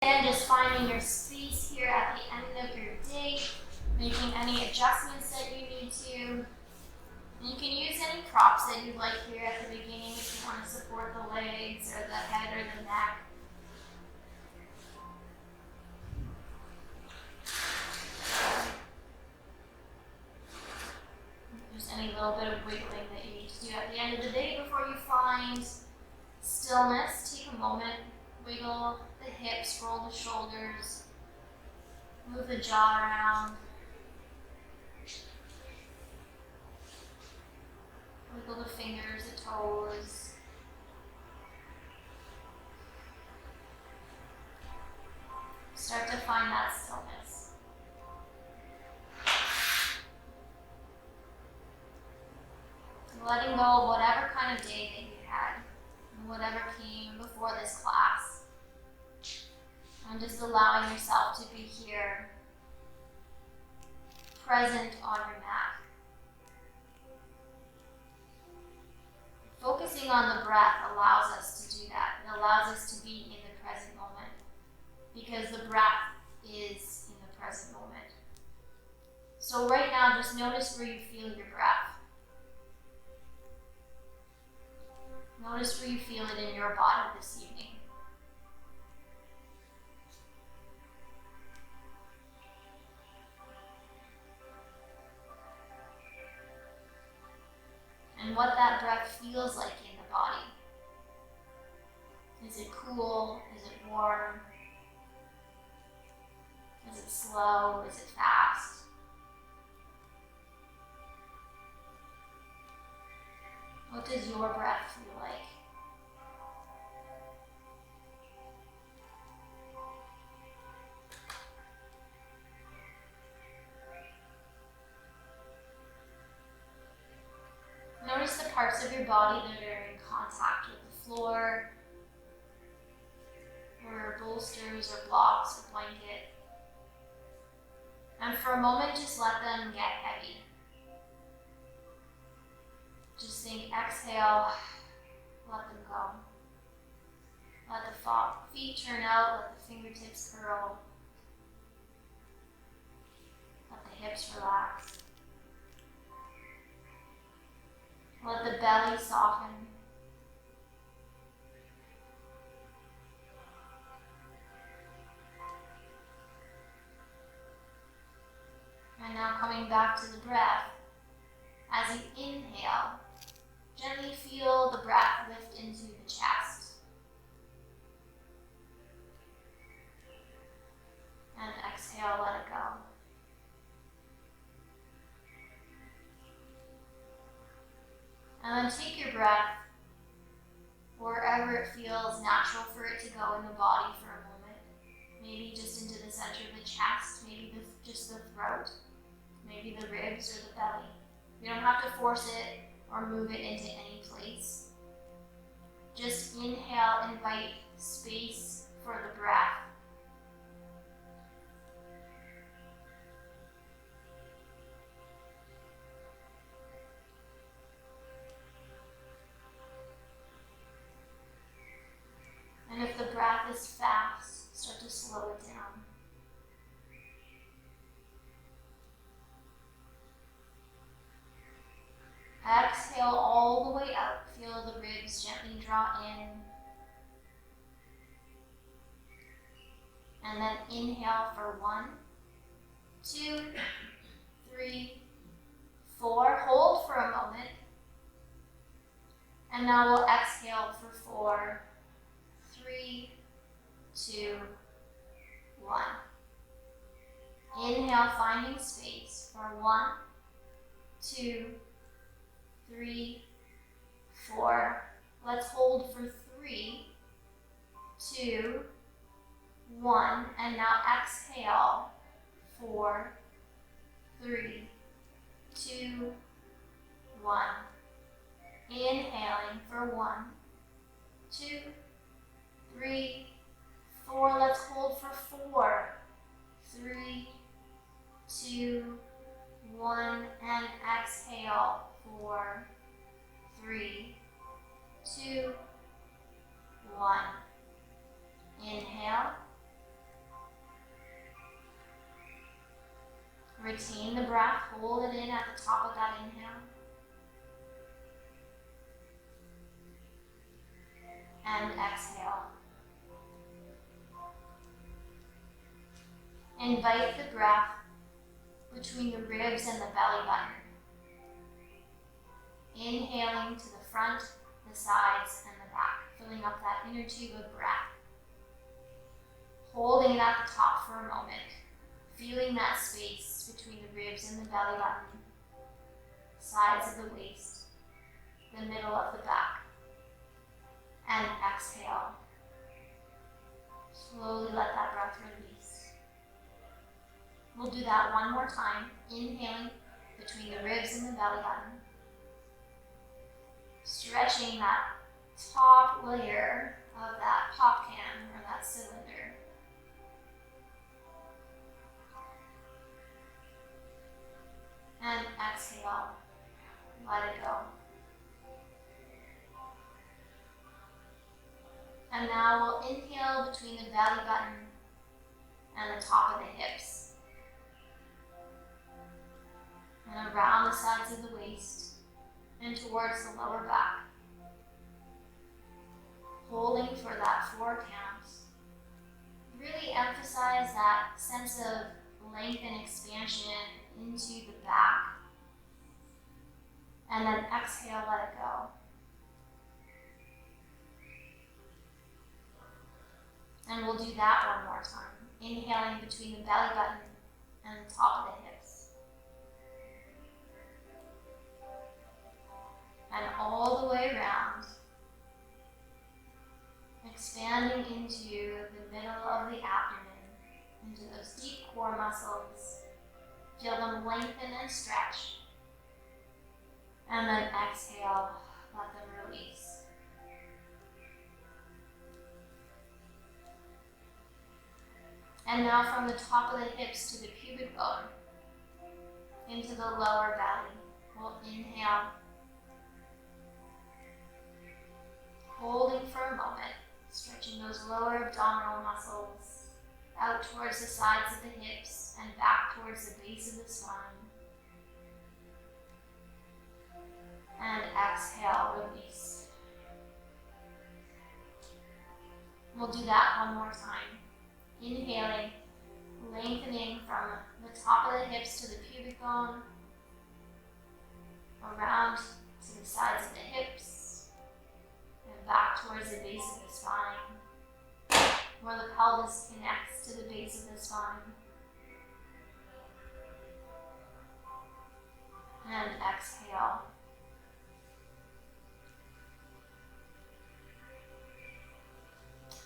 And just finding your space here at the end of your day, making any adjustments that you need to. And you can use any props that you like here at the beginning if you want to support the legs or the head or the neck. If there's any little bit of wiggling that you need to do at the end of the day before you find stillness, take a moment, wiggle the hips, roll the shoulders, move the jaw around. Wiggle the fingers, the toes. Start to find that stillness. Letting go of whatever kind of day that you had, and whatever came before this class. And just allowing yourself to be here, present on your mat. Focusing on the breath allows us to do that. It allows us to be in the present moment because the breath is in the present moment. So right now, just notice where you feel your breath. Notice where you feel it in your body this evening. And what that breath feels like in the body. Is it cool? Is it warm? Is it slow? Is it fast? What does your breath feel like? Notice the parts of your body that are in contact with the floor, or bolsters, or blocks, or blanket. And for a moment, just let them get heavy. Just think, exhale, let them go. Let the feet turn out, let the fingertips curl. Let the hips relax. Let the belly soften. And now coming back to the breath, as you inhale, gently feel the breath lift into the chest. And exhale, let it go. And then take your breath wherever it feels natural for it to go in the body for a moment. Maybe just into the center of the chest, maybe just the throat, maybe the ribs or the belly. You don't have to force it or move it into any place. Just inhale, invite space for the breath. And if the breath is fast, start to slow it down. Exhale all the way out. Feel the ribs gently draw in. And then inhale for 1, 2, 3, 4. Hold for a moment. And now we'll exhale for 4, 3, 2, 1. Inhale, finding space for 1, 2, 3, 4. Let's hold for 3, 2, 1. And now exhale, 4, 3, 2, 1. Inhaling for 1, 2, 3, 4. Let's hold for 4, 3, 2, 1. And exhale, 4, 3, 2, 1. Inhale, retain the breath, hold it in at the top of that inhale. And exhale. Invite the breath between the ribs and the belly button. Inhaling to the front, the sides, and the back, filling up that inner tube of breath. Holding it at the top for a moment, feeling that space between the ribs and the belly button, sides of the waist, the middle of the back. And exhale. Slowly let that breath release. We'll do that one more time, inhaling between the ribs and the belly button. Stretching that top layer of that pop can or that cylinder. And exhale, let it go. And now we'll inhale between the belly button and the top of the hips. And around the sides of the waist and towards the lower back. Holding for that 4 count. Really emphasize that sense of length and expansion into the back. And then exhale, let it go. And we'll do that one more time. Inhaling between the belly button and the top of the hips. And all the way around. Expanding into the middle of the abdomen, into those deep core muscles. Feel them lengthen and stretch. And then exhale, let them release. And now from the top of the hips to the pubic bone, into the lower belly, we'll inhale. Holding for a moment, stretching those lower abdominal muscles out towards the sides of the hips and back towards the base of the spine. And exhale, release. We'll do that one more time. Inhaling, lengthening from the top of the hips to the pubic bone, around to the sides of the hips, and back towards the base of the spine, where the pelvis connects to the base of the spine. And exhale.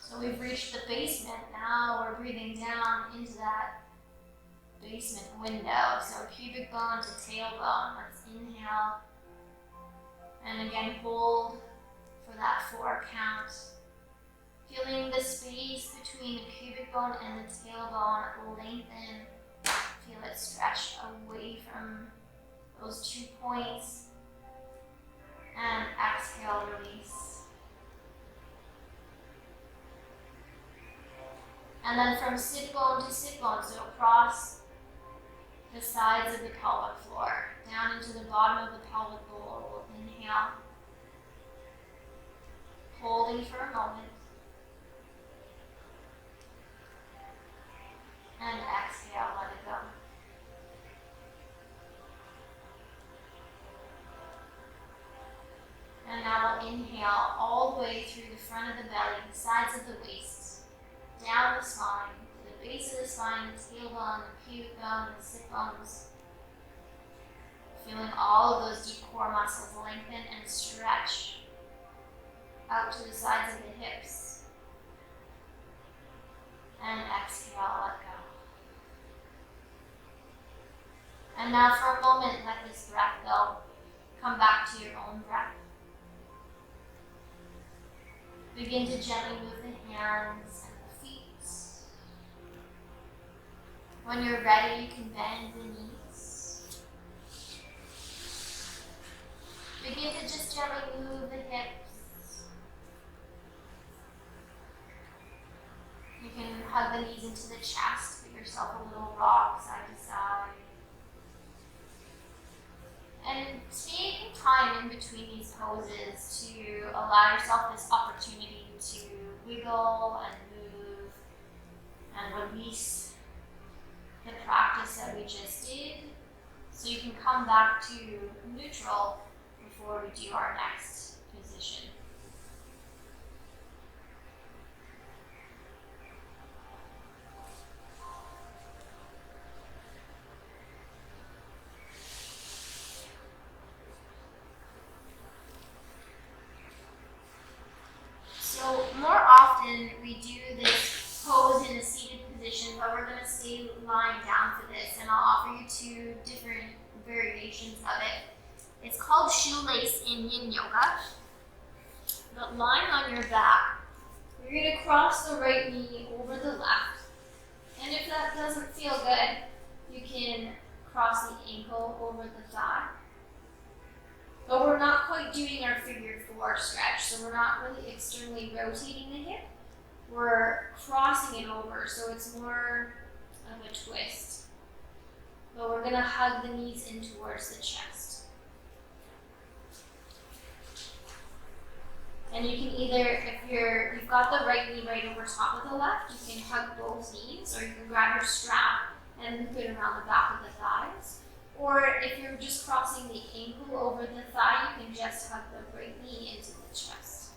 So we've reached the basement. Now we're breathing down into that basement window. So pubic bone to tailbone. Let's inhale. And again, hold for that 4 count. Feeling the space between the pubic bone and the tailbone lengthen. Feel it stretch away from those 2 points. And exhale, release. And then from sit bone to sit bone, so across the sides of the pelvic floor, down into the bottom of the pelvic bowl. We'll inhale, holding for a moment, and exhale, let it go. And now we'll inhale all the way through the front of the belly, the sides of the waist, down the spine, to the base of the spine, the tailbone, the pubic bone, the sit bones. Feeling all of those deep core muscles lengthen and stretch out to the sides of the hips. And exhale, let go. And now for a moment, let this breath go. Come back to your own breath. Begin to gently move the hands and the feet. When you're ready, you can bend the knees. Begin to just gently move the hips. You can hug the knees into the chest, give yourself a little rock side to side. And take time in between these poses to allow yourself this opportunity to wiggle and move and release the practice that we just did, so you can come back to neutral before we do our next position. So more often we do this pose in a seated position, but we're going to stay lying down for this, and I'll offer you two different variations of it. It's called shoelace in yin yoga. But lying on your back, you're going to cross the right knee over the left, and if that doesn't feel good, you can cross the ankle over the thigh. But we're not quite doing our figure four stretch, so we're not really externally rotating the hip. We're crossing it over, so it's more of a twist. But we're going to hug the knees in towards the chest. And you can either, if you've got the right knee right over top of the left, you can hug both knees, or you can grab your strap and loop it around the back of the thighs. Or if you're just crossing the ankle over the thigh, you can just hug the right knee into the chest.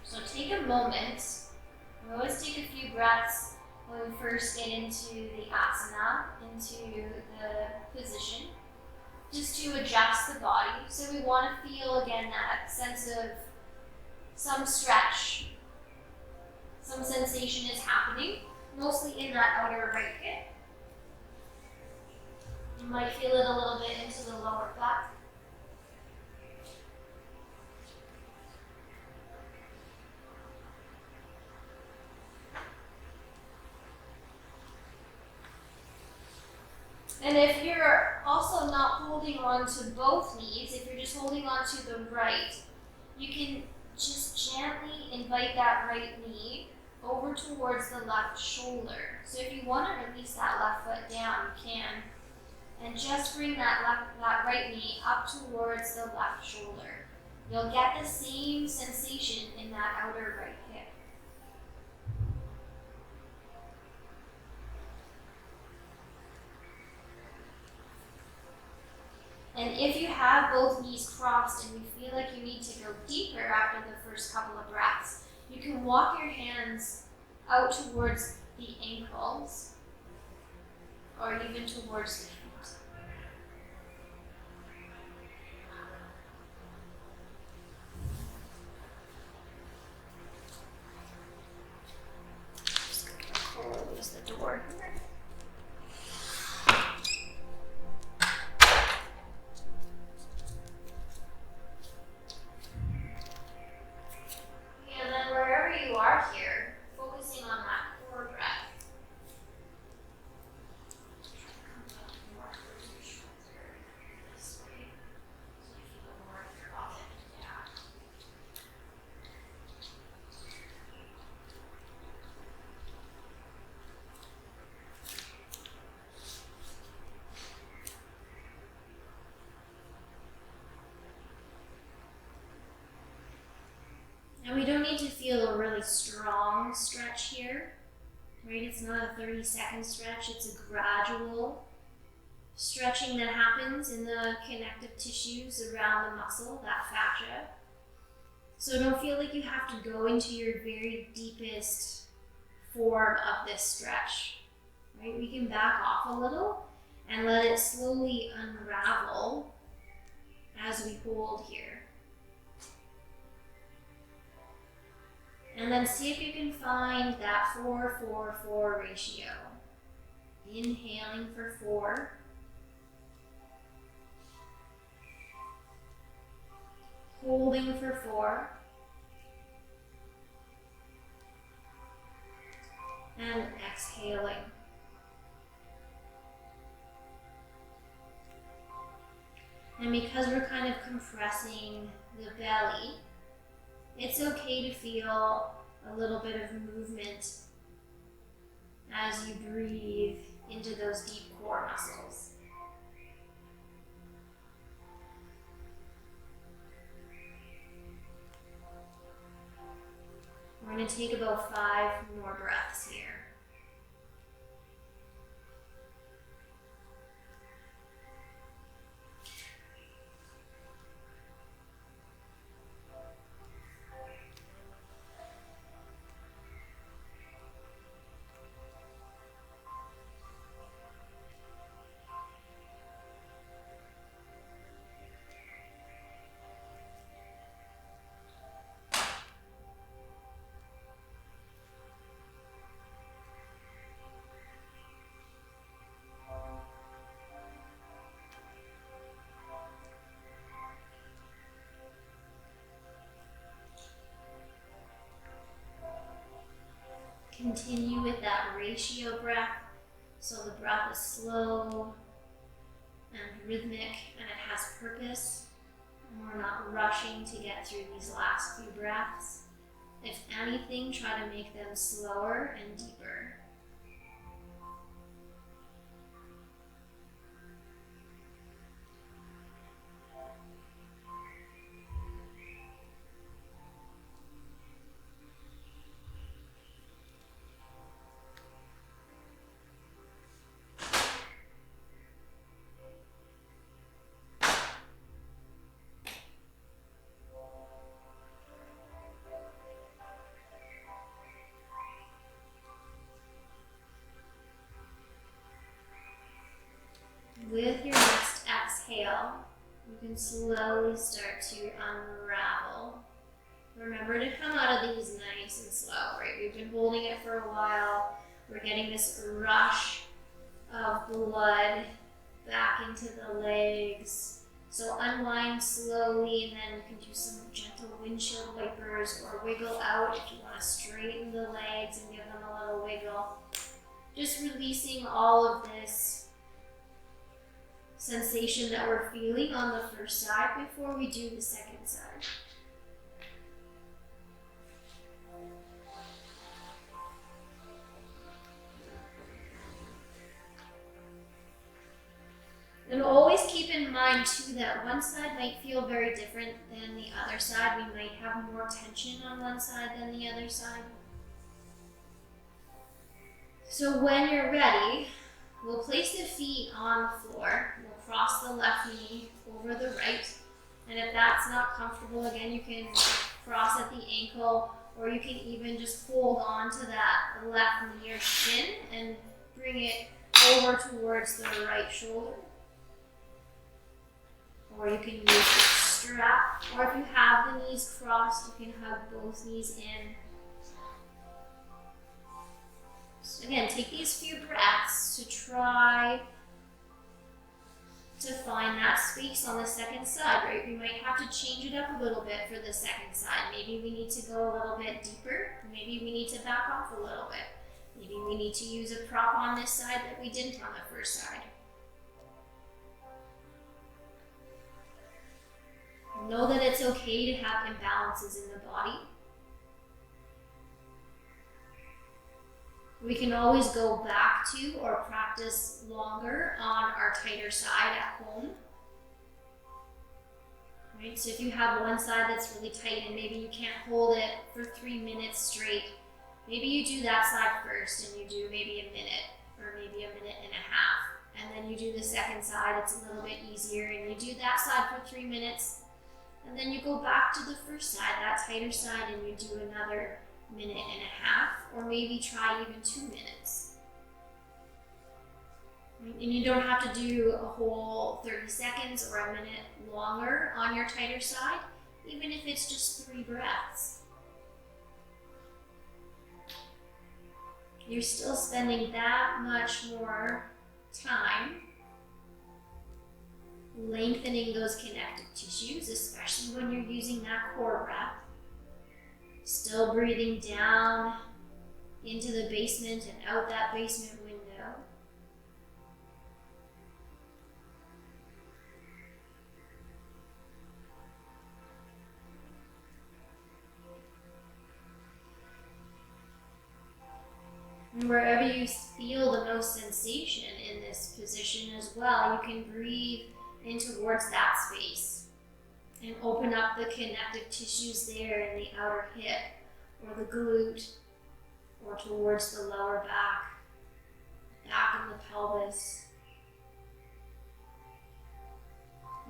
So take a moment. We always take a few breaths when we first get into the asana, into the position, just to adjust the body. So we want to feel again that sense of some stretch, some sensation is happening, mostly in that outer right hip. You might feel it a little bit into the lower back. And if you're also not holding on to both knees, if you're just holding on to the right, you can just gently invite that right knee over towards the left shoulder. So if you want to release that left foot down, you can. And just bring that right knee up towards the left shoulder. You'll get the same sensation in that outer right hip. And if you have both knees crossed and you feel like you need to go deeper after the first couple of breaths, you can walk your hands out towards the ankles or even towards the feet. Just going to close the door here. Here, focusing on that core breath. More towards your shoulder this way, so you feel more of your authentic down. And we don't need to feel a really strong stretch here, right? It's not a 30-second stretch, it's a gradual stretching that happens in the connective tissues around the muscle, that fascia. So don't feel like you have to go into your very deepest form of this stretch, right? We can back off a little and let it slowly unravel as we hold here. And then see if you can find that 4-4-4 ratio. Inhaling for 4. Holding for 4. And exhaling. And because we're kind of compressing the belly, It's okay to feel a little bit of movement as you breathe into those deep core muscles. We're going to take about 5 more breaths here. Continue with that ratio breath, so the breath is slow and rhythmic and it has purpose, and we're not rushing to get through these last few breaths. If anything, try to make them slower and deeper. With your next exhale, you can slowly start to unravel. Remember to come out of these nice and slow, right? We've been holding it for a while. We're getting this rush of blood back into the legs. So unwind slowly, and then you can do some gentle windshield wipers or wiggle out if you want to straighten the legs and give them a little wiggle. Just releasing all of this sensation that we're feeling on the first side before we do the second side. And always keep in mind too that one side might feel very different than the other side. We might have more tension on one side than the other side. So when you're ready, we'll place the feet on the floor. We'll cross the left knee over the right. And if that's not comfortable, again, you can cross at the ankle, or you can even just hold on to that left knee or shin and bring it over towards the right shoulder. Or you can use the strap, or if you have the knees crossed, you can hug both knees in. So again, take these few breaths to try to find that space on the second side, right? We might have to change it up a little bit for the second side. Maybe we need to go a little bit deeper. Maybe we need to back off a little bit. Maybe we need to use a prop on this side that we didn't on the first side. Know that it's okay to have imbalances in the body. We can always go back to or practice longer on our tighter side at home. Right? So if you have one side that's really tight and maybe you can't hold it for 3 minutes straight, maybe you do that side first and you do maybe a minute or maybe a minute and a half. And then you do the second side, it's a little bit easier, and you do that side for 3 minutes. And then you go back to the first side, that tighter side, and you do another minute and a half, or maybe try even 2 minutes. Right? And you don't have to do a whole 30 seconds or a minute longer on your tighter side, even if it's just 3 breaths. You're still spending that much more time lengthening those connective tissues, especially when you're using that core breath. Still breathing down into the basement and out that basement window. And wherever you feel the most sensation in this position as well, you can breathe in towards that space and open up the connective tissues there in the outer hip or the glute or towards the lower back of the pelvis.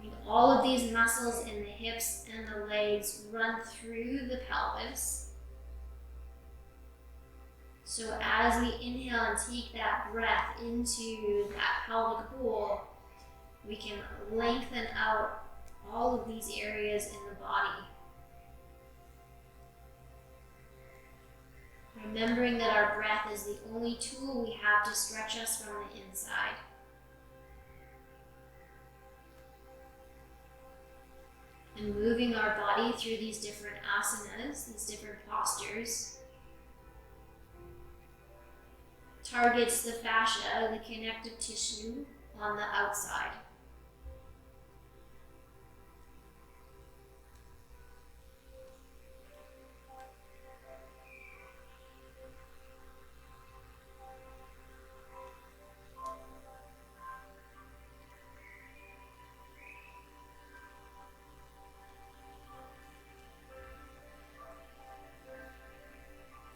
And all of these muscles in the hips and the legs run through the pelvis. So as we inhale and take that breath into that pelvic bowl, we can lengthen out all of these areas in the body. Remembering that our breath is the only tool we have to stretch us from the inside. And moving our body through these different asanas, these different postures, targets the fascia, the connective tissue on the outside.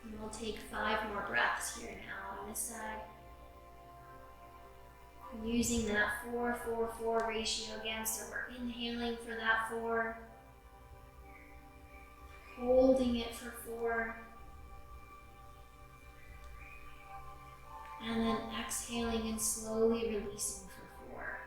And we'll take 5 more breaths here now on this side. And using that 4-4-4 ratio again, so we're inhaling for that 4, holding it for 4, and then exhaling and slowly releasing for 4.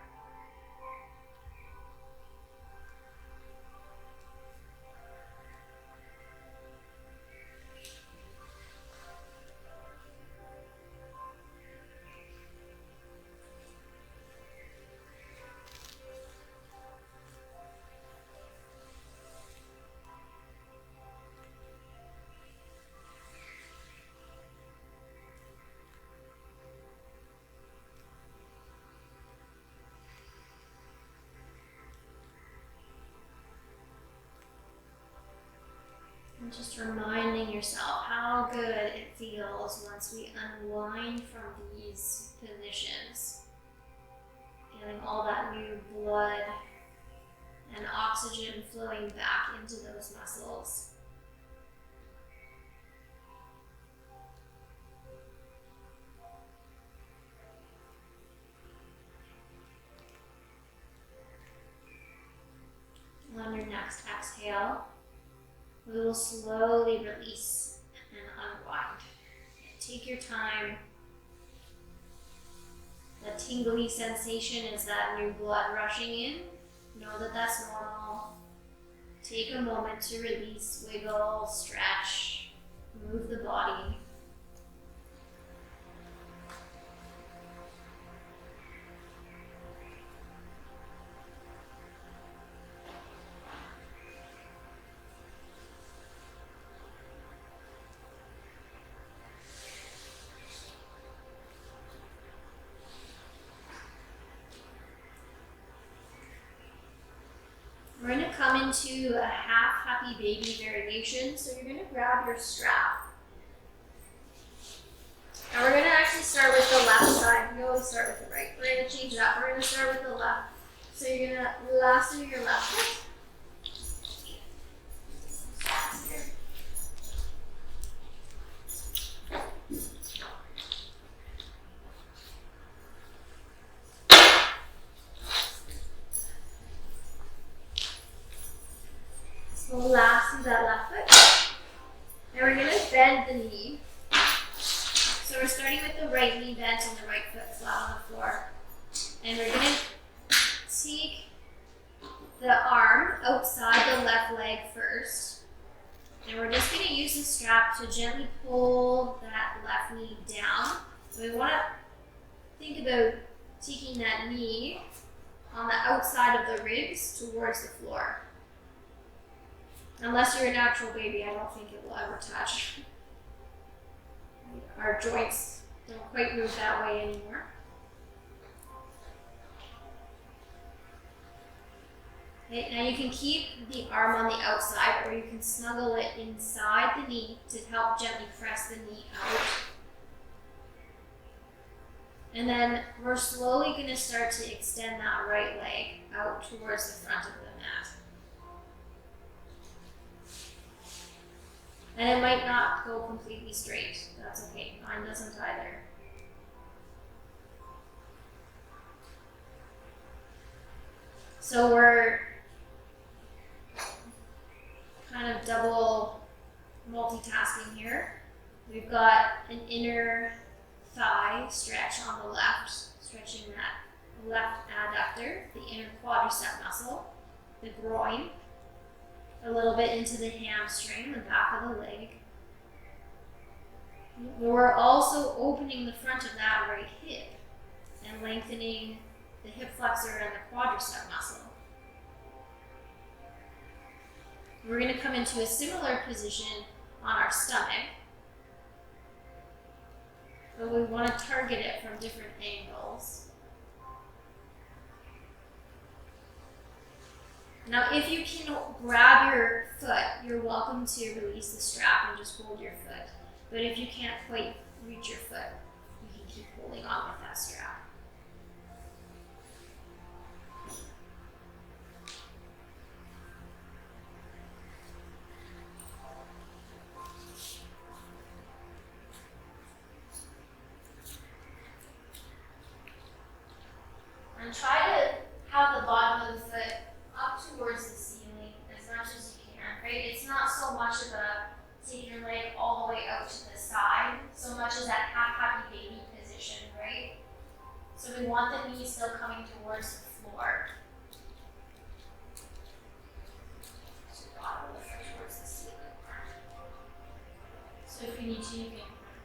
And just reminding yourself how good it feels once we unwind from these positions. Getting all that new blood and oxygen flowing back into those muscles. And on your next exhale, we will slowly release and unwind. Take your time. The tingly sensation is that new blood rushing in. Know that that's normal. Take a moment to release, wiggle, stretch, move the body. We're going to come into a half happy baby variation. So you're going to grab your strap. And we're going to actually start with the left side. We always start with the right. We're going to change it up. We're going to start with the left. So you're going to lasso your left foot. We'll lasso that left foot. And we're going to bend the knee. So we're starting with the right knee bent and the right foot flat on the floor. And we're going to take the arm outside the left leg first. And we're just going to use the strap to gently pull that left knee down. So we want to think about taking that knee on the outside of the ribs towards the floor. Unless you're a natural baby, I don't think it will ever touch. Our joints don't quite move that way anymore. Okay, now you can keep the arm on the outside, or you can snuggle it inside the knee to help gently press the knee out. And then we're slowly going to start to extend that right leg out towards the front of the mat. And it might not go completely straight. That's okay. Mine doesn't either. So we're kind of double multitasking here. We've got an inner thigh stretch on the left, stretching that left adductor, the inner quadricep muscle, the groin, a little bit into the hamstring, the back of the leg. We're also opening the front of that right hip and lengthening the hip flexor and the quadricep muscle. We're going to come into a similar position on our stomach, but we want to target it from different angles. Now, if you can grab your foot, you're welcome to release the strap and just hold your foot. But if you can't quite reach your foot, you can keep holding on with that strap. And try to have the bottom of the foot up towards the ceiling as much as you can, right? It's not so much of a take your leg all the way out to the side, so much as that half-happy baby position, right? So we want the knees still coming towards the floor. So bottom of the foot towards the ceiling. So if you need to, you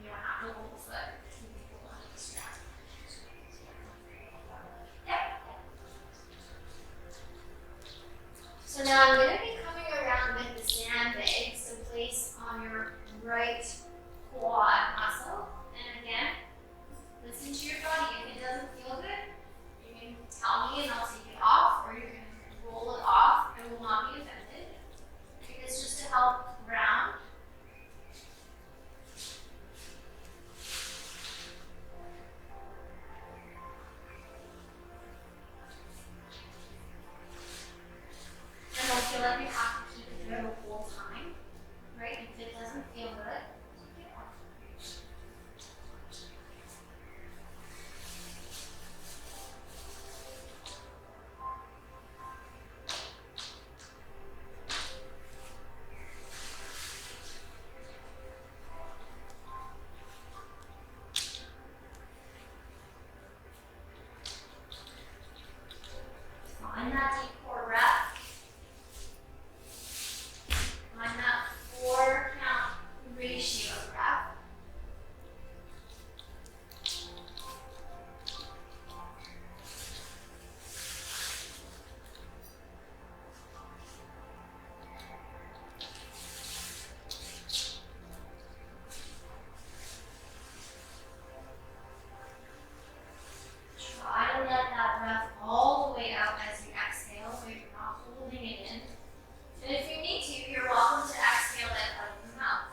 don't have to hold the foot. You can hold onto the strap. So now I'm going to be coming around with the sandbag, so place on your right quad muscle. And again, listen to your body. If it doesn't feel good, you can tell me and I'll take it off, or you can roll it off. I will not be offended. It's just to help ground. And don't feel like you have to keep it there the whole time, right? If it doesn't feel good, take it off. Find that deep core breath. Find that 4 count ratio breath. Try to let that breath all the way out as you exhale, so you're not holding it in. And if you need to, you're welcome to exhale it out of the mouth.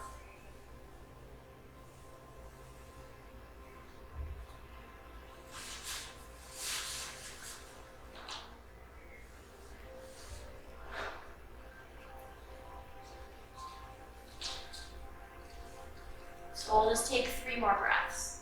So we'll just take 3 more breaths.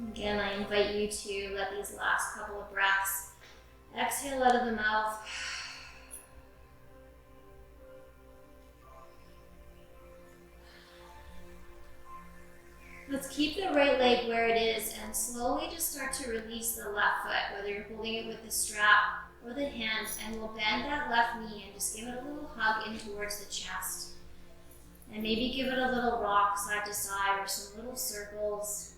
Again, I invite you to let these last couple of breaths exhale out of the mouth. Let's keep the right leg where it is and slowly just start to release the left foot, whether you're holding it with the strap or the hand, and we'll bend that left knee and just give it a little hug in towards the chest. And maybe give it a little rock side to side or some little circles.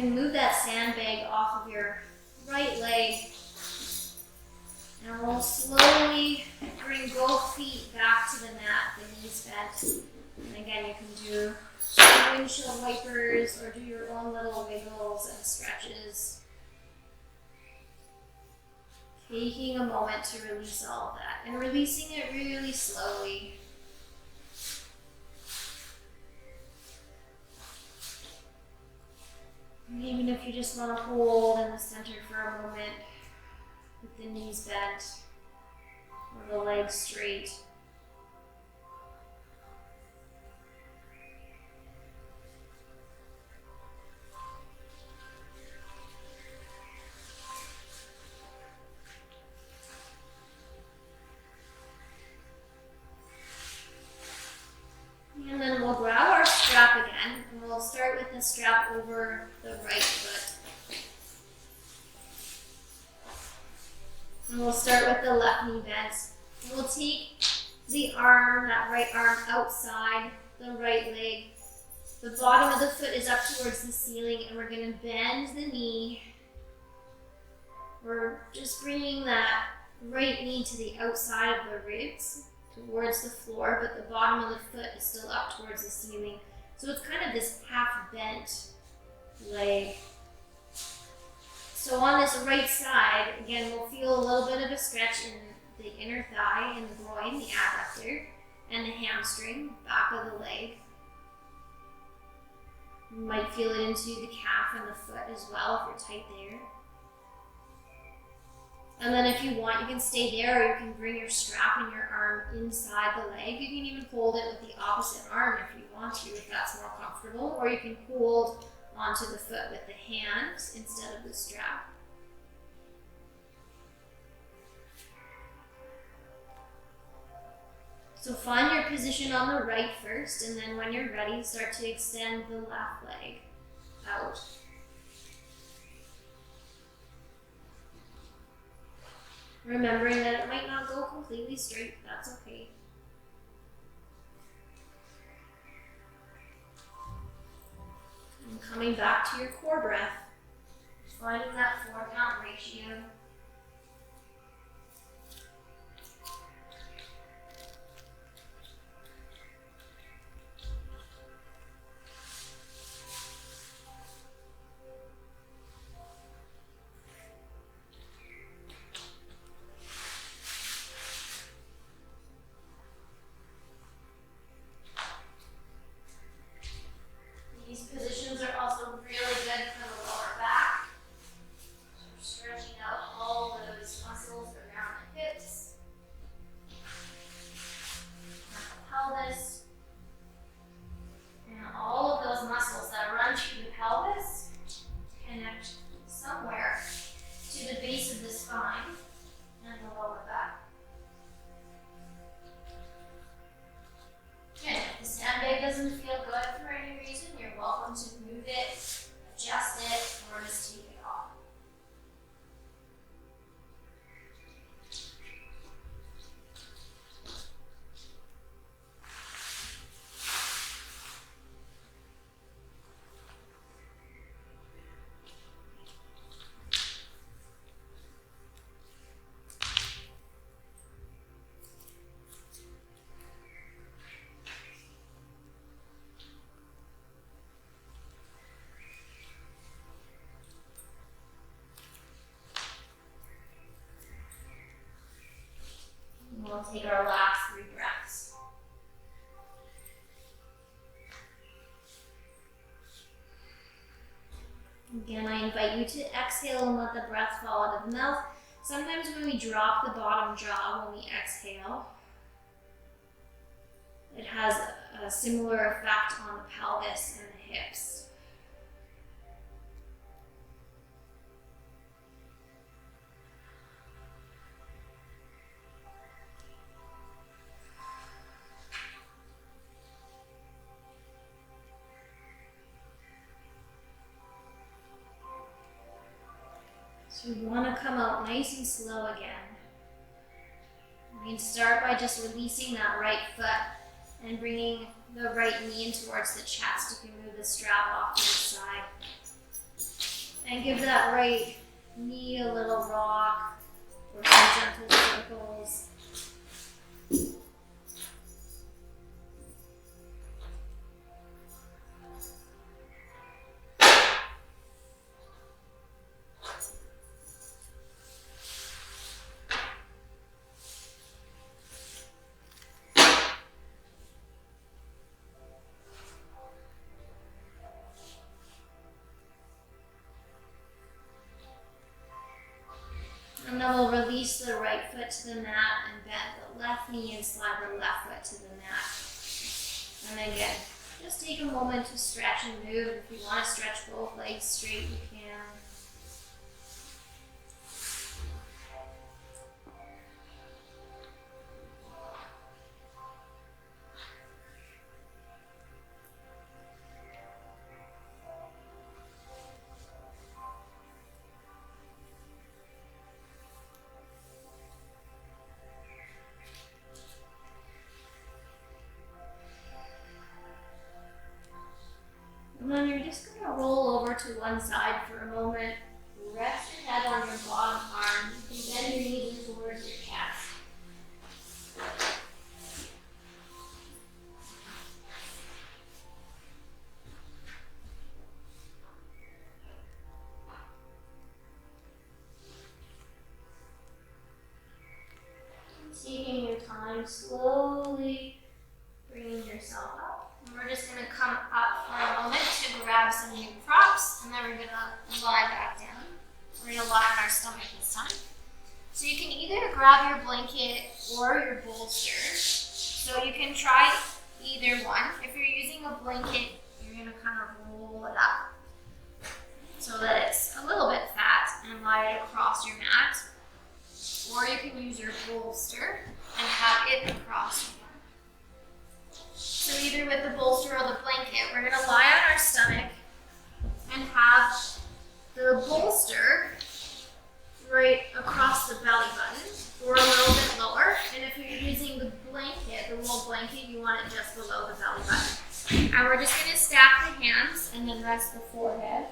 can move that sandbag off of your right leg, and we'll slowly bring both feet back to the mat, the knees bent. And again, you can do windshield wipers or do your own little wiggles and stretches. Taking a moment to release all of that and releasing it really slowly. And even if you just want to hold in the center for a moment with the knees bent or the legs straight. And then we'll grab our strap again, and we'll start with the strap over the right foot. And we'll start with the left knee bent. And we'll take the arm, that right arm, outside the right leg. The bottom of the foot is up towards the ceiling, and we're going to bend the knee. We're just bringing that right knee to the outside of the ribs, towards the floor, but the bottom of the foot is still up towards the ceiling. So it's kind of this half bent leg. So on this right side, again, we'll feel a little bit of a stretch in the inner thigh and the groin, the adductor, and the hamstring, back of the leg. You might feel it into the calf and the foot as well if you're tight there. And then if you want, you can stay there, or you can bring your strap and your arm inside the leg. You can even hold it with the opposite arm if you want to, if that's more comfortable. Or you can hold onto the foot with the hands instead of the strap. So find your position on the right first, and then when you're ready, start to extend the left leg out. Remembering that it might not go completely straight, that's okay. And coming back to your core breath, finding that 4-count ratio. These positions are also really good for the lower back. So stretching out all those muscles around the hips, the pelvis, and all of those muscles that run through the pelvis connect somewhere to the base of the spine and the lower back. And if the sandbag doesn't feel good for any reason, you're welcome to move it, adjust it, or just take it off. We'll take our last 3 breaths. Again, I invite you to exhale and let the breath fall out of the mouth. Sometimes when we drop the bottom jaw when we exhale, it has a similar effect on the pelvis and the hips. So we want to come out nice and slow again. We can start by just releasing that right foot and bringing the right knee in towards the chest. You can move the strap off to the side. And give that right knee a little rock or some gentle circles. And then we'll release the right foot to the mat and bend the left knee and slide the left foot to the mat. And again, just take a moment to stretch and move. If you want to stretch both legs straight, you can. And then you're just going to roll over to one side for a moment. Rest your head on your bottom arm. You can bend your knees in towards your chest. Taking your time, slowly bringing yourself up. And we're just going to come up for a moment to grab some new props, and then we're going to lie back down. We're going to lie on our stomach this time. So you can either grab your blanket or your bolster. So you can try either one. If you're using a blanket, you're going to kind of roll it up so that it's a little bit fat and lie it across your mat. Or you can use your bolster and have it across your mat. So either with the bolster or the blanket, we're going to lie on our stomach and have the bolster right across the belly button or a little bit lower. And if you're using the blanket, the wool blanket, you want it just below the belly button. And we're just going to stack the hands and then rest the forehead.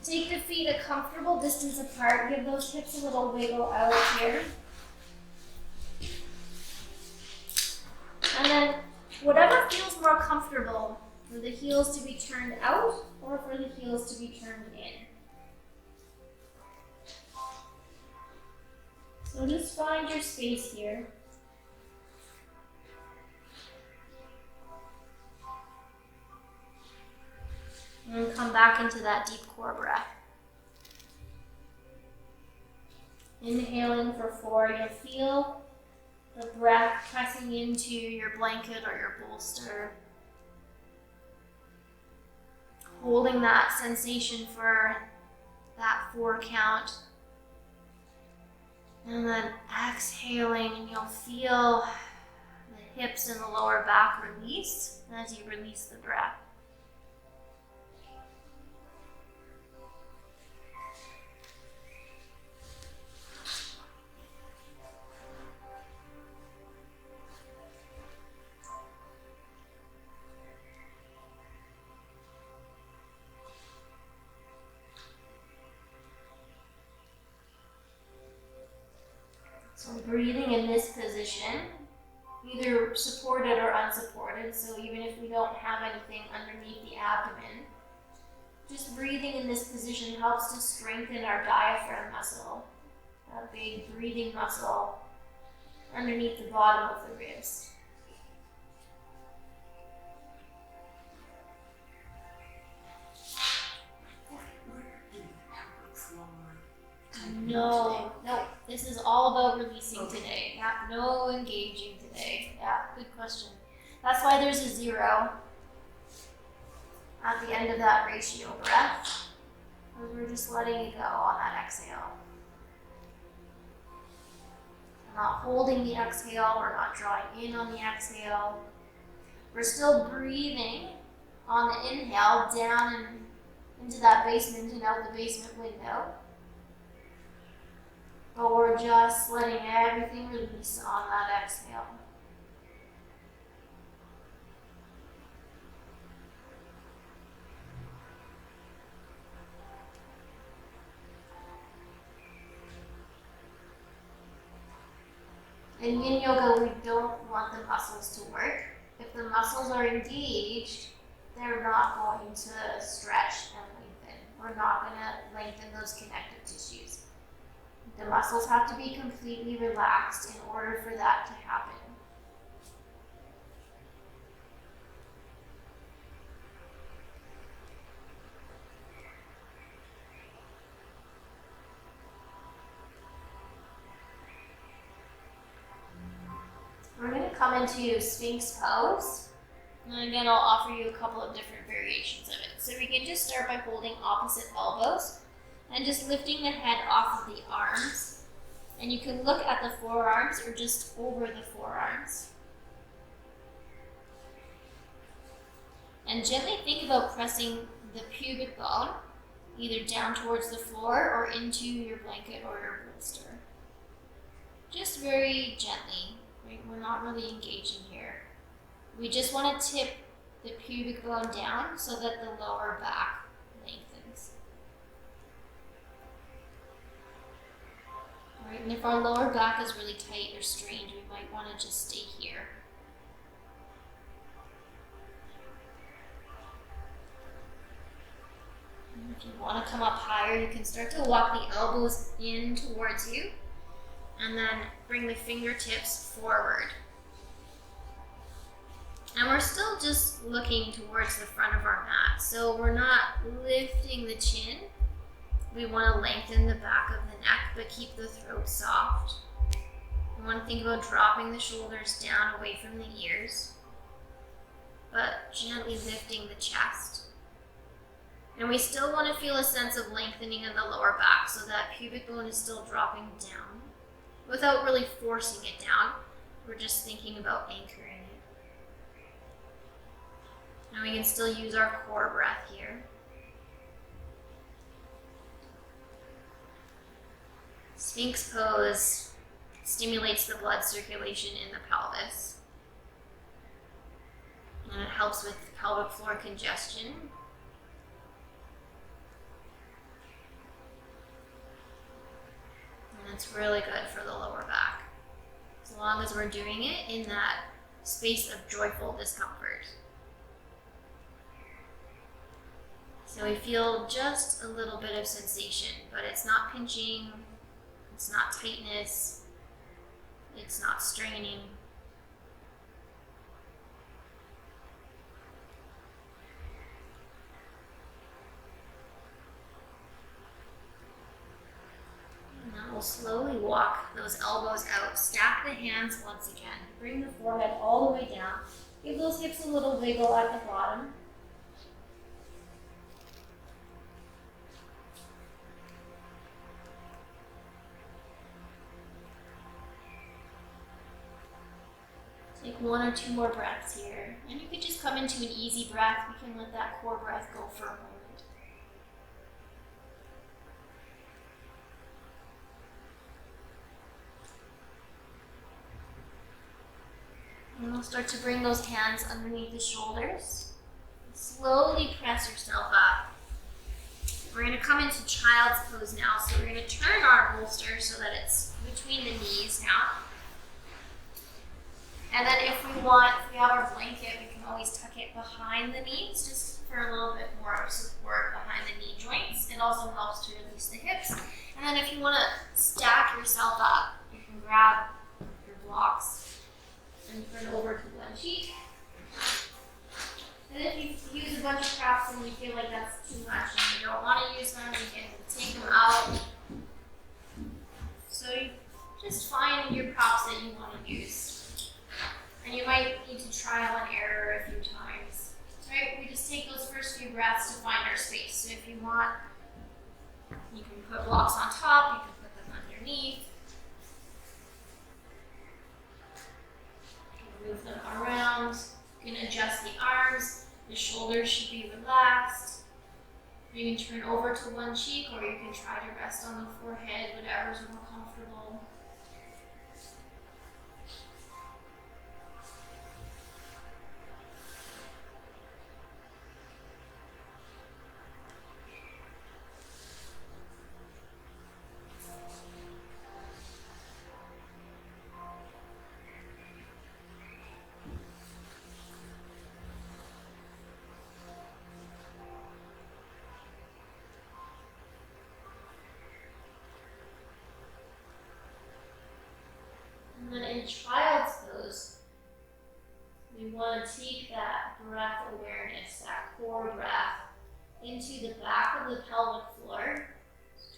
Take the feet a comfortable distance apart. Give those hips a little wiggle out here. And then whatever feels more comfortable, for the heels to be turned out or for the heels to be turned in. So just find your space here. And come back into that deep core breath. Inhaling for 4, you'll feel the breath pressing into your blanket or your bolster. Holding that sensation for that 4 count. And then exhaling, and you'll feel the hips and the lower back release as you release the breath. So breathing in this position, either supported or unsupported, so even if we don't have anything underneath the abdomen, just breathing in this position helps to strengthen our diaphragm muscle, that big breathing muscle underneath the bottom of the ribs. No, this is all about releasing today. Yeah, no engaging today. Yeah, good question. That's why there's a 0 at the end of that ratio breath, because we're just letting it go on that exhale. We're not holding the exhale, we're not drawing in on the exhale. We're still breathing on the inhale down and into that basement and out the basement window. But we're just letting everything release on that exhale. In yin yoga, we don't want the muscles to work. If the muscles are engaged, they're not going to stretch and lengthen. We're not going to lengthen those connective tissues. The muscles have to be completely relaxed in order for that to happen. We're going to come into Sphinx pose. And again, I'll offer you a couple of different variations of it. So we can just start by holding opposite elbows and just lifting the head off of the arms. And you can look at the forearms or just over the forearms. And gently think about pressing the pubic bone either down towards the floor or into your blanket or your bolster. Just very gently. Right? We're not really engaging here. We just want to tip the pubic bone down so that the lower back lengthens. Right? And if our lower back is really tight or strained, we might want to just stay here. And if you want to come up higher, you can start to walk the elbows in towards you and then bring the fingertips forward. And we're still just looking towards the front of our mat. So we're not lifting the chin. We want to lengthen the back of the neck, but keep the throat soft. We want to think about dropping the shoulders down away from the ears, but gently lifting the chest. And we still want to feel a sense of lengthening in the lower back so that pubic bone is still dropping down without really forcing it down. We're just thinking about anchoring it. And we can still use our core breath here. Sphinx pose stimulates the blood circulation in the pelvis. And it helps with pelvic floor congestion. And it's really good for the lower back, as long as we're doing it in that space of joyful discomfort. So we feel just a little bit of sensation, but it's not pinching, it's not tightness, it's not straining. And then we'll slowly walk those elbows out, stack the hands once again, bring the forehead all the way down, give those hips a little wiggle at the bottom. Take one or two more breaths here. And you can just come into an easy breath. We can let that core breath go for a moment. And we'll start to bring those hands underneath the shoulders. Slowly press yourself up. We're going to come into child's pose now. So we're going to turn our bolster so that it's between the knees now. And then if we have our blanket, we can always tuck it behind the knees just for a little bit more of support behind the knee joints. It also helps to release the hips. And then if you want to stack yourself up, you can grab your blocks and turn over to one cheek. And if you use a bunch of props and you feel like that's too much and you don't want to use them, you can take them out. So you just find your props that you want to use. And you might need to trial and error a few times. Right? We just take those first few breaths to find our space. So if you want, you can put blocks on top, you can put them underneath. You can move them around. You can adjust the arms. The shoulders should be relaxed. You can turn over to one cheek, or you can try to rest on the forehead, whatever's more comfortable. in child's pose, we want to take that breath awareness, that core breath, into the back of the pelvic floor,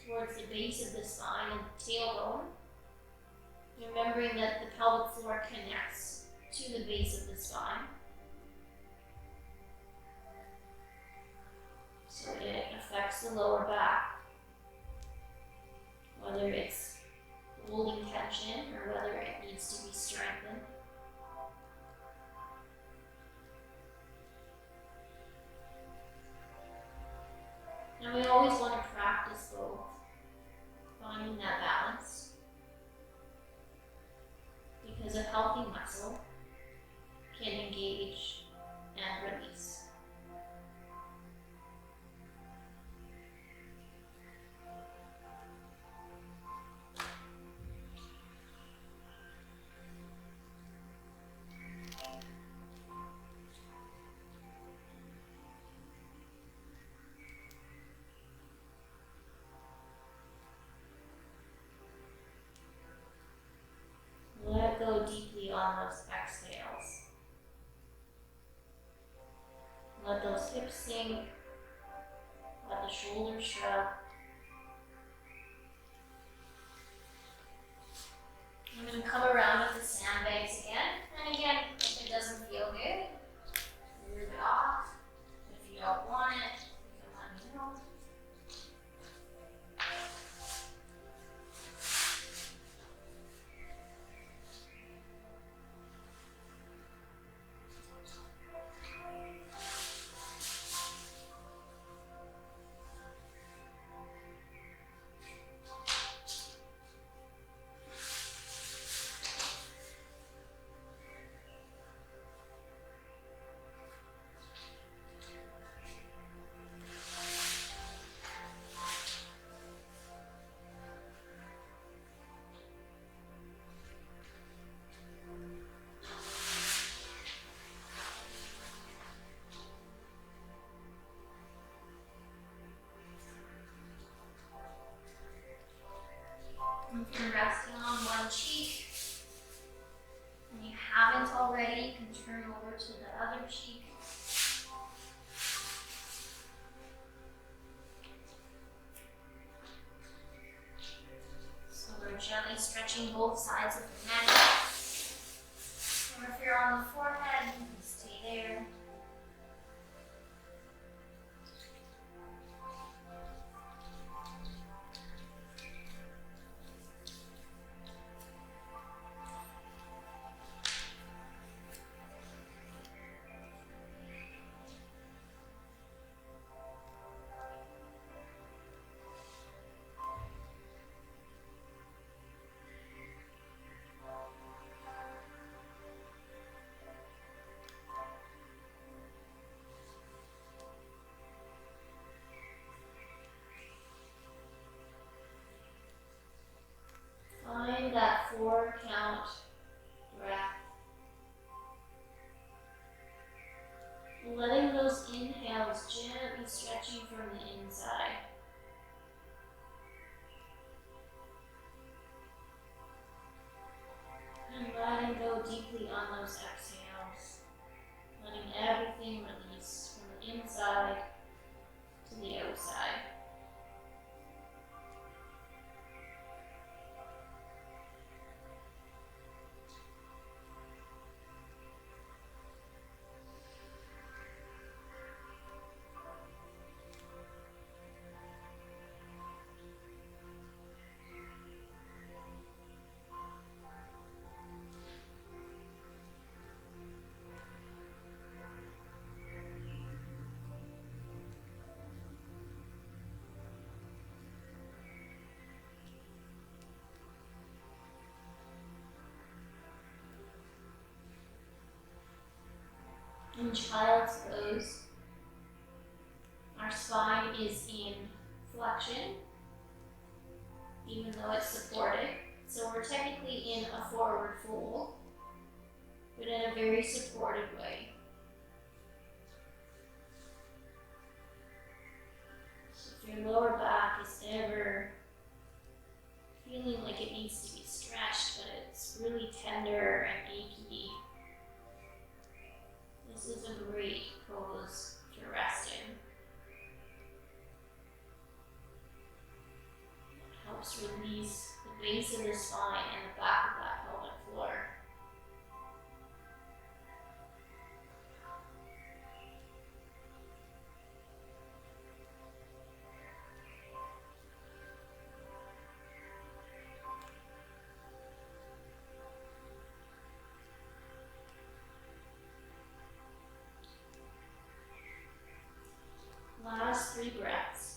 towards the base of the spine and the tailbone. Remembering that the pelvic floor connects to the base of the spine. So it affects the lower back, whether it's holding tension or whether it needs to be strengthened. And we always want to practice both, finding that balance, because a healthy muscle can engage and release. Let go deeply on those exhales. Let those hips sink. Let the shoulders shrug. I'm going to come around with the sandbags again. And again, if it doesn't feel good, move it off. If you don't want it, you can let me know. If you're resting on one cheek, and you haven't already, you can turn over to the other cheek. So we're gently stretching both sides of the neck. Or if you're on the forehead, you can stay there. Find that 4-count breath. Letting those inhales gently stretching from the inside. And letting go deeply on those exhales. Letting everything release from the inside to the outside. In child's pose, our spine is in flexion, even though it's supported. So we're technically in a forward fold, but in a very supported way. So if your lower back is ever feeling like it needs to be stretched, but it's really tender base of the spine and the back of that pelvic floor. Last 3 breaths.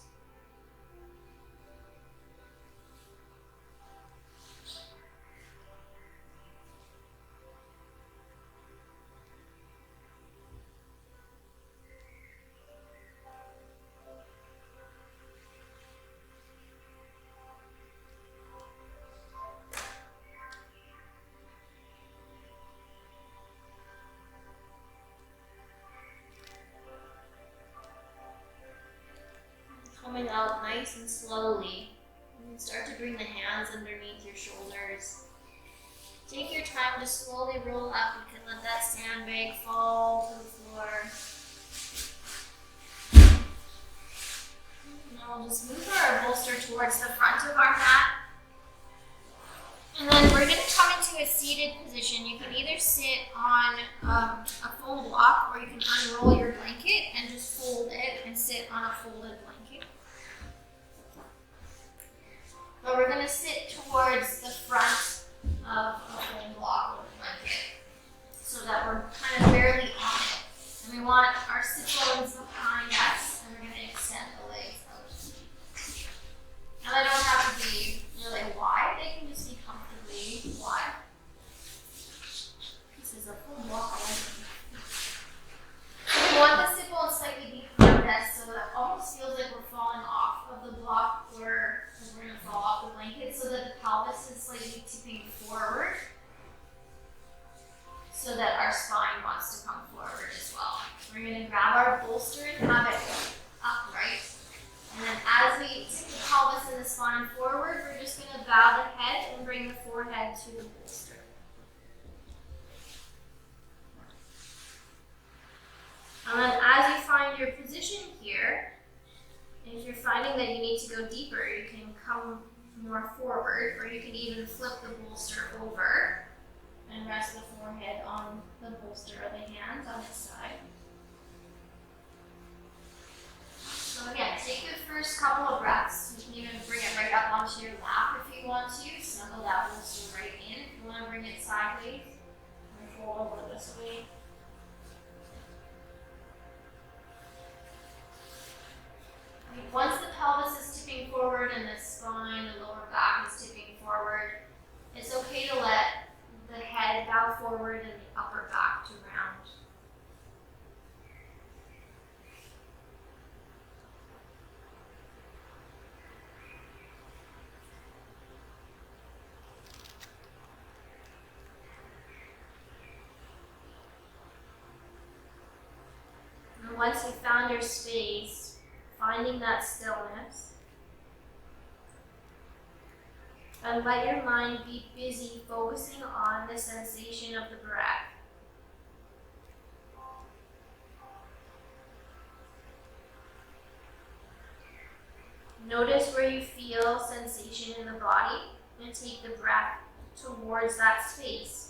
Coming out nice and slowly. You can start to bring the hands underneath your shoulders. Take your time to slowly roll up. You can let that sandbag fall to the floor. Now we'll just move our bolster towards the front of our mat. And then we're going to come into a seated position. You can either sit on a foam block, or you can unroll your blanket and just fold it and sit on a folded blanket. But we're going to sit towards the front of a foam block or blanket so that we're kind of barely on it. And we want our sit bones behind us, and we're going to extend the legs out. Now they don't have to be really wide, they can just be comfortably wide. This is a full block. So we want the sit bones slightly behind us so that it almost feels like we're falling off of the block, or we're going to fall off the blanket, so that the pelvis is slightly tipping forward, so that our spine wants to come forward as well. We're going to grab our bolster and have it upright. And then as we tip the pelvis and the spine forward, we're just going to bow the head and bring the forehead to the bolster. And then as you find your position here, if you're finding that you need to go deeper, you can come more forward, or you can even flip the bolster over and rest the forehead on the bolster or the hands on its side. So again, take the first couple of breaths. You can even bring it right up onto your lap if you want to. Snuggle that bolster right in. If you want to bring it sideways, and fold over this way. Once the pelvis is tipping forward and the spine, the lower back is tipping forward, it's okay to let the head bow forward and the upper back to round. And once you've found your space, finding that stillness, and let your mind be busy focusing on the sensation of the breath. Notice where you feel sensation in the body, and take the breath towards that space.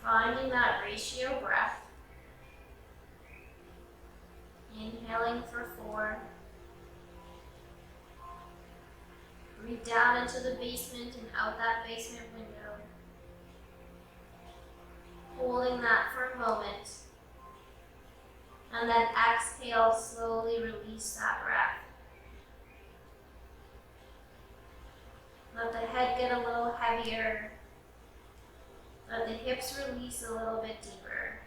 Finding that ratio breath. Inhaling for 4. Breathe down into the basement and out that basement window. Holding that for a moment. And then exhale, slowly release that breath. Let the head get a little heavier. Let the hips release a little bit deeper.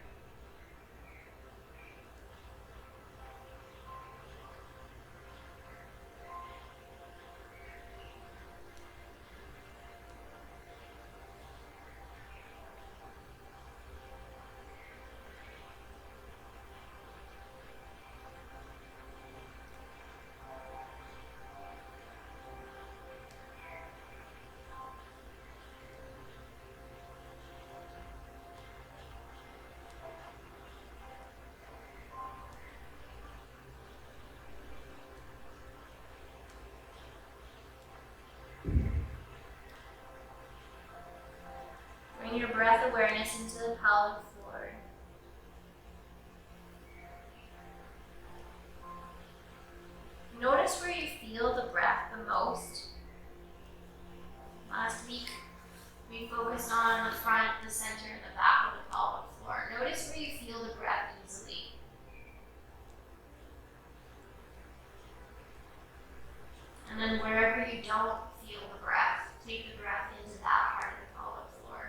awareness into the pelvic floor. Notice where you feel the breath the most. Last week, we focused on the front, the center, and the back of the pelvic floor. Notice where you feel the breath easily. And then wherever you don't feel the breath, take the breath into that part of the pelvic floor.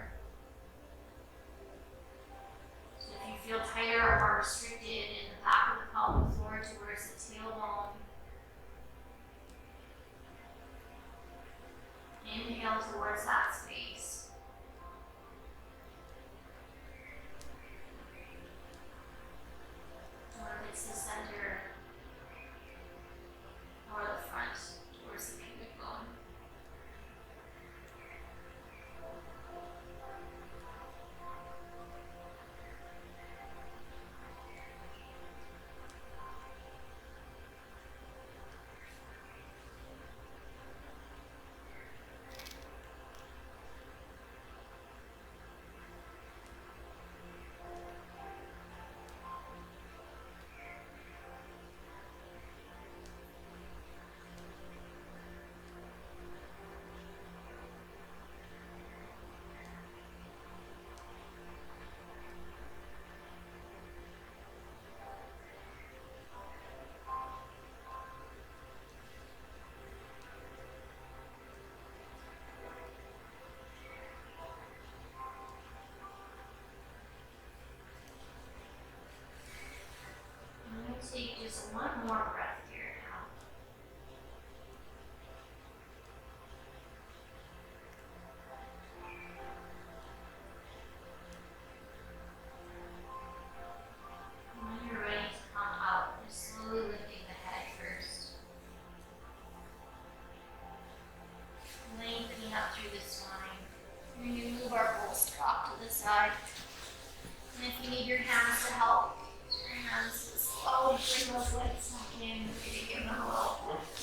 So if you feel tighter or more restricted in the back of the pelvic floor towards the tailbone, inhale towards that space. Or if it's the center or the front towards the pubic bone. Take just one more breath here now. When you're ready to come out, just slowly lifting the head first. Lengthening up through the spine. We're going to move our bolster off to the side. And if you need your hands to help, your hands to slowly bring those legs back in. Maybe give them a little push.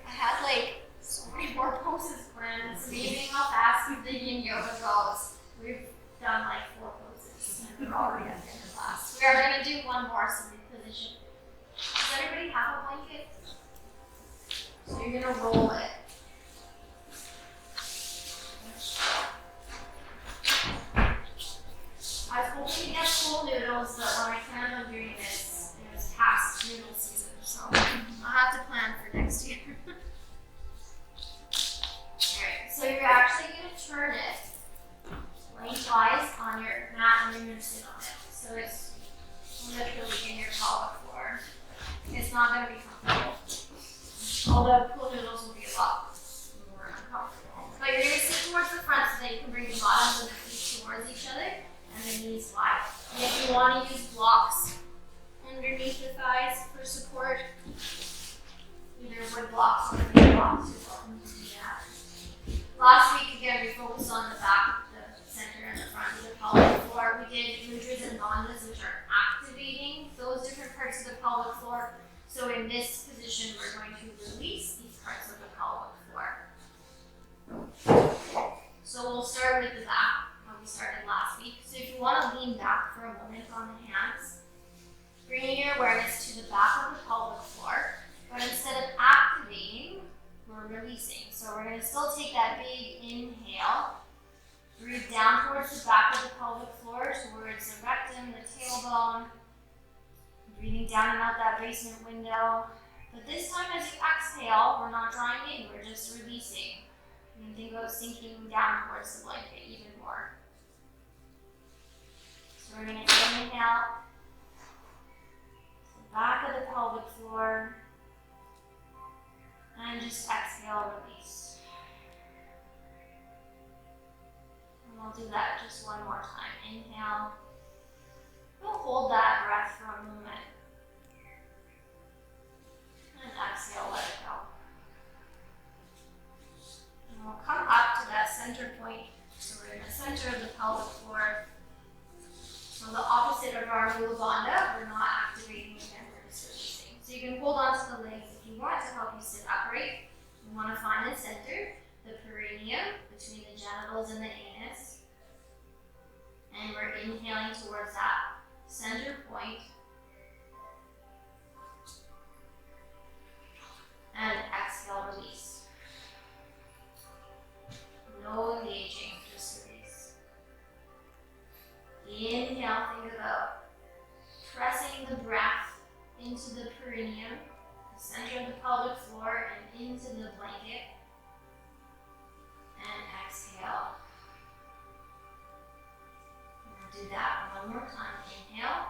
I had so many more poses planned. It's amazing how fast the yin yoga goes. We've done 4 poses and we're already at the end of class. We are going to do one more seated position. Does everybody have a blanket? So you're going to roll it. I was hoping to get full noodles, but when I planned on doing this, it was past noodle season, so I'll have to plan for next year. Alright, so you're actually going to turn it lengthwise on your mat and you're going to sit on it. So it's literally in your pelvic floor. It's not going to be comfortable. Although full noodles will be a lot more uncomfortable. But you're going to sit towards the front so that you can bring the bottoms of the feet towards each other. And the knees wide. And if you want to use blocks underneath the thighs for support, either wood blocks or clay blocks, you're welcome to do that. Last week, again, we focused on the back, the center, and the front of the pelvic floor. We did mudras and bandhas, which are activating those different parts of the pelvic floor. So in this position, we're going to release these parts of the pelvic floor. So we'll start with the back. We started last week. So if you want to lean back for a moment on the hands, bringing your awareness to the back of the pelvic floor, but instead of activating, we're releasing. So we're going to still take that big inhale, breathe down towards the back of the pelvic floor, towards the rectum, the tailbone, breathing down and out that basement window. But this time as you exhale, we're not drawing in, we're just releasing. You can think about sinking down towards the blanket even more. So we're going to inhale to the back of the pelvic floor and just exhale, release. And we'll do that just one more time. Inhale. We'll hold that breath for a moment. And exhale, let it go. And we'll come up to that center point. So we're in the center of the pelvic floor. So the opposite of our Mula Bandha, we're not activating again, we're just releasing. So you can hold on to the legs if you want to help you sit upright. You want to find the center. the perineum, between the genitals and the anus. And we're inhaling towards that center point. And exhale, release. No engaging, just release. Inhale, think about pressing the breath into the perineum, the center of the pelvic floor, and into the blanket. And exhale. Do that one more time. Inhale.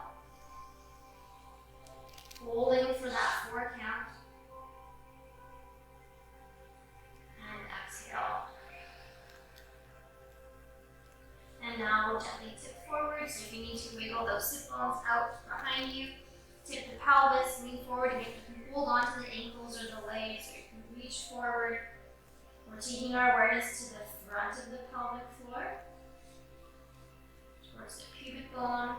Holding for that 4 count. And exhale. And now we'll gently tip forward. So if you need to wiggle those sit bones out behind you, tip the pelvis, lean forward, and you can hold onto the ankles or the legs, so you can reach forward. We're taking our awareness to the front of the pelvic floor, towards the pubic bone.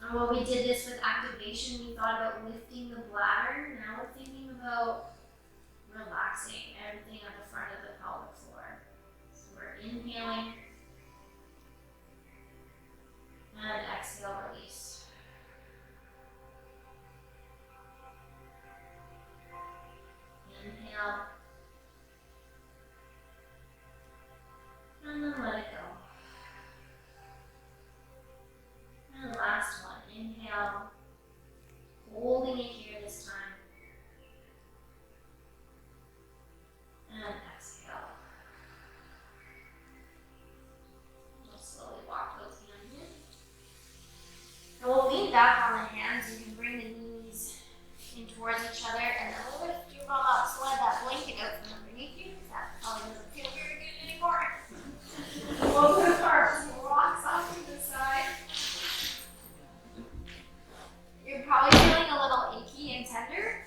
And when we did this with activation, we thought about lifting the bladder. Now we're thinking about relaxing everything at the front of the pelvic floor. So we're inhaling and exhale, release. Inhale. And then let it go. And last one, inhale, holding it here this time. And exhale. We'll slowly walk those hands in. And we'll lean back on the hands. You can bring the knees in towards each other, and then we'll lift your bum up, slide that blanket out from underneath you. That probably doesn't feel very good anymore. We'll move our rocks off to the side. You're probably feeling a little achy and tender.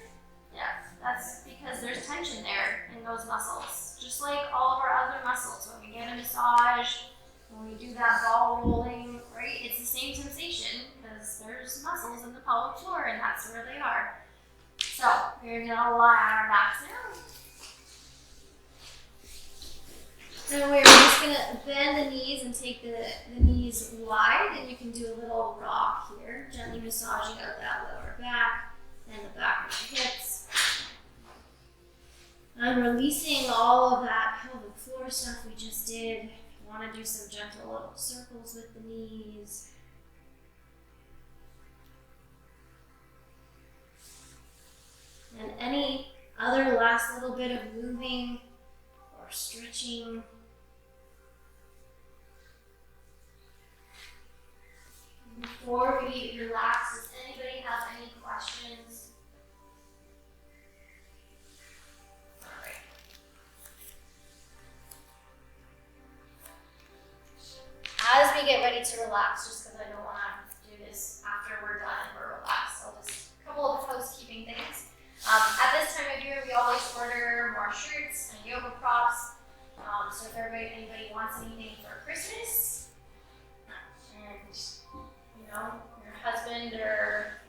Yeah, that's because there's tension there in those muscles. Just like all of our other muscles. When we get a massage, when we do that ball rolling, right? It's the same sensation because there's muscles in the pelvic floor and that's where they are. So we're gonna lie on our backs now. And we're just gonna bend the knees and take the knees wide, and you can do a little rock here, gently massaging out that lower back and the back of the hips. And releasing all of that pelvic floor stuff we just did. If you want to do some gentle little circles with the knees. And any other last little bit of moving or stretching. Before we relax, does anybody have any questions? All right. As we get ready to relax, just because I don't want to do this after we're done and we're relaxed, I'll just a couple of housekeeping things. At this time of year, we always order more shirts and yoga props. So if anybody wants anything for Christmas, and your husband or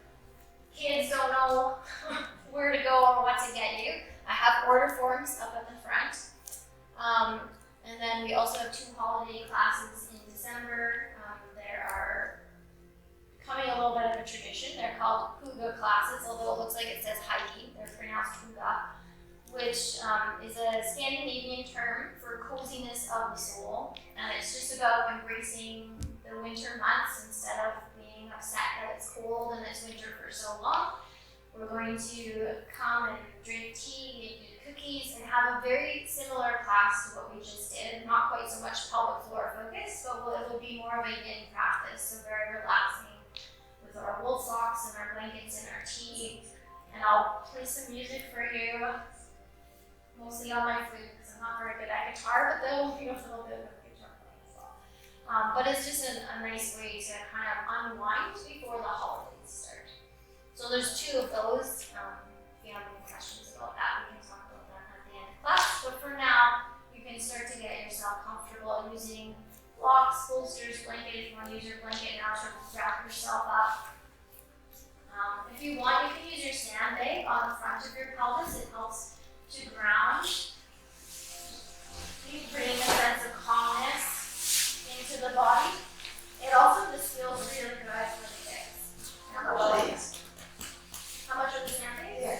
kids don't know where to go or what to get you, I have order forms up at the front. And then we also have 2 holiday classes in December. There are becoming a little bit of a tradition. They're called Puga classes, although it looks like it says Heidi. They're pronounced Puga, which is a Scandinavian term for coziness of the soul. And it's just about embracing the winter months instead of being upset that it's cold and it's winter for so long. We're going to come and drink tea, eat cookies, and have a very similar class to what we just did. Not quite so much pelvic floor focus, but it will be more of a yin practice, so very relaxing with our wool socks and our blankets and our tea. And I'll play some music for you, mostly on my flute because I'm not very good at guitar, but there will be a little bit of guitar playing as well. But it's just a nice way to kind of unwind before the holidays start. So there's 2 of those. If you have any questions about that, we can talk about that at the end of class. But for now, you can start to get yourself comfortable using blocks, bolsters, blanket. If you want to use your blanket now to wrap yourself up. If you want, you can use your sandbag on the front of your pelvis. It helps to ground You bring a sense of calmness into the body. It also just feels really good for the hips. How much are the samples? Yeah.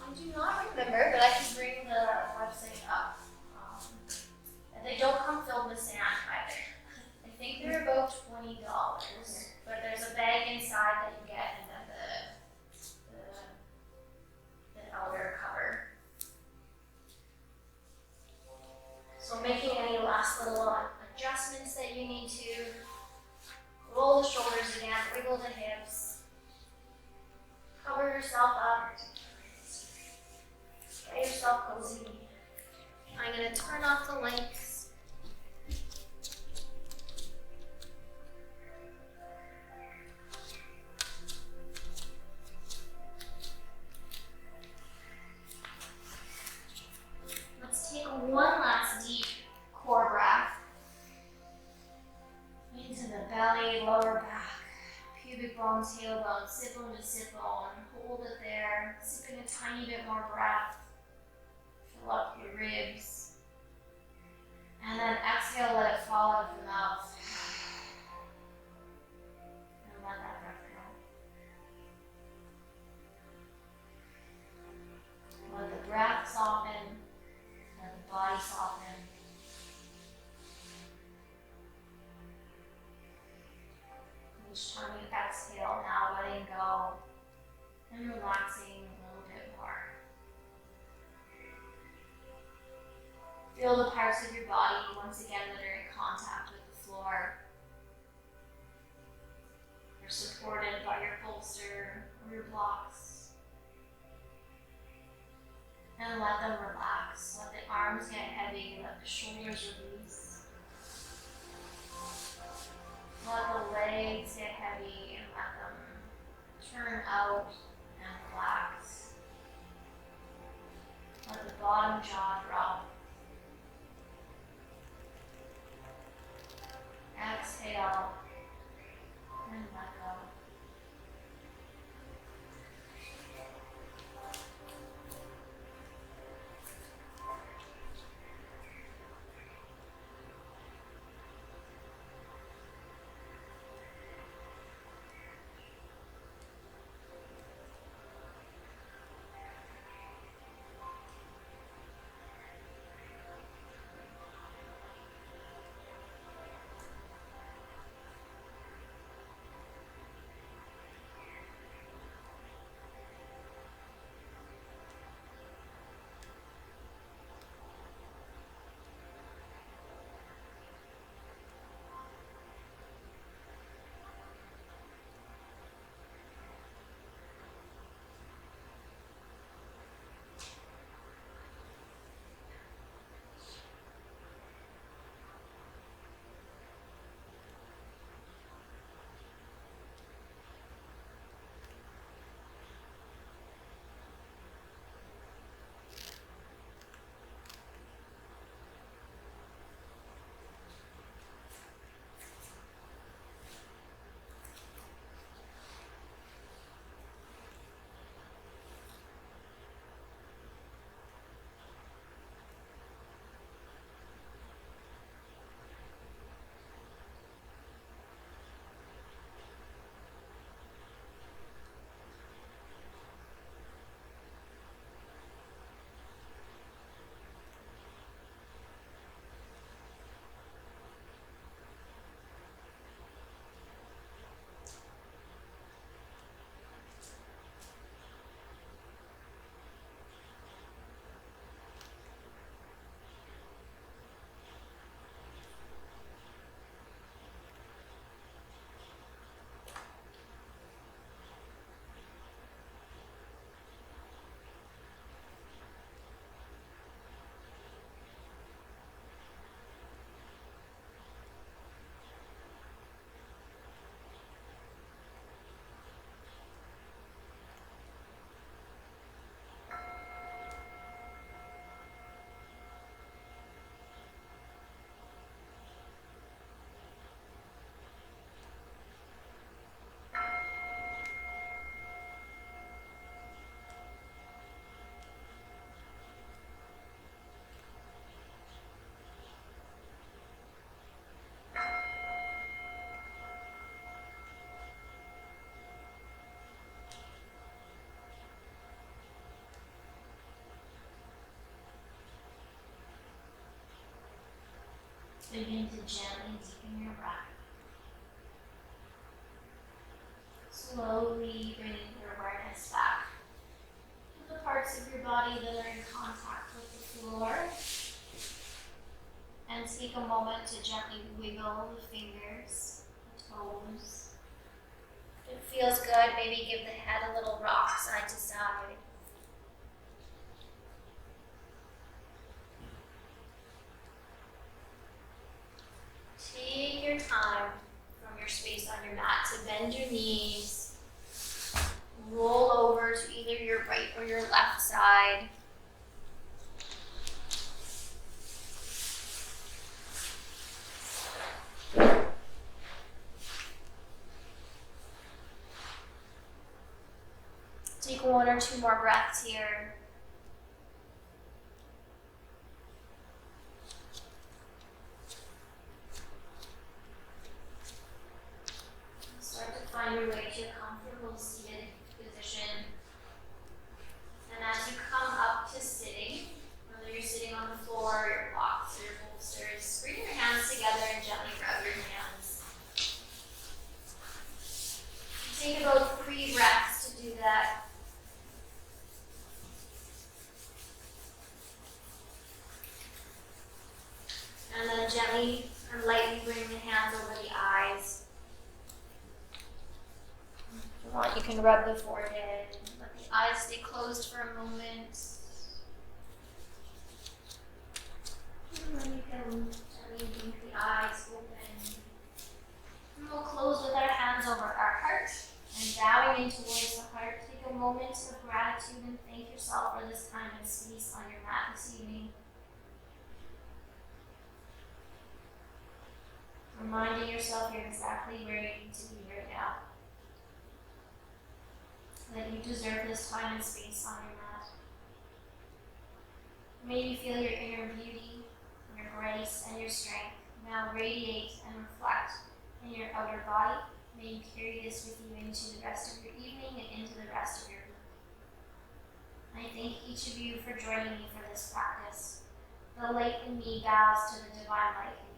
I do not remember, but I can bring the website up. And they don't come filled with sand either. I think they're about $20, but there's a bag inside that you get, and then the outer cover. So making any last little adjustments that you need to. Roll the shoulders again, wiggle the hips. Cover yourself up. Get yourself cozy. I'm going to turn off the lights. Let's take one last deep core breath. Into the belly, lower back, pubic bone, tailbone, sit bone to sit bone. Hold it there, sipping a tiny bit more breath. Fill up your ribs. And then exhale, let it fall out of the mouth. And let that breath go. Let the breath soften, let the body soften. Each time you exhale, now letting go and relaxing a little bit more. Feel the parts of your body once again that are in contact with the floor. You're supported by your bolster or your blocks. And let them relax. Let the arms get heavy, let the shoulders release. Let the legs get heavy and let them turn out and relax. Let the bottom jaw drop. Exhale and let go. Begin to gently deepen your breath. Slowly bringing your awareness back to the parts of your body that are in contact with the floor. And take a moment to gently wiggle the fingers, the toes. If it feels good, maybe give the head a little rock side to side. Take your time from your space on your mat to bend your knees, roll over to either your right or your left side. Take one or two more breaths here. Start to find your way to a comfortable seated position. And as you come up to sitting, whether you're sitting on the floor, your blocks, or your bolsters, bring your hands together and gently rub your hands. Take about 3 breaths to do that. And then gently and lightly bring the hands over the eyes. If you want, you can rub the forehead. Let the eyes stay closed for a moment. And then you can gently blink the eyes open. And we'll close with our hands over our heart. And bowing in towards the heart, take a moment of gratitude and thank yourself for this time and space on your mat this evening. Reminding yourself you're exactly where you need to be right now. That you deserve this time and space on your mat. May you feel your inner beauty, your grace, and your strength now radiate and reflect in your outer body. May you carry this with you into the rest of your evening and into the rest of your week. I thank each of you for joining me for this practice. The light in me bows to the divine light in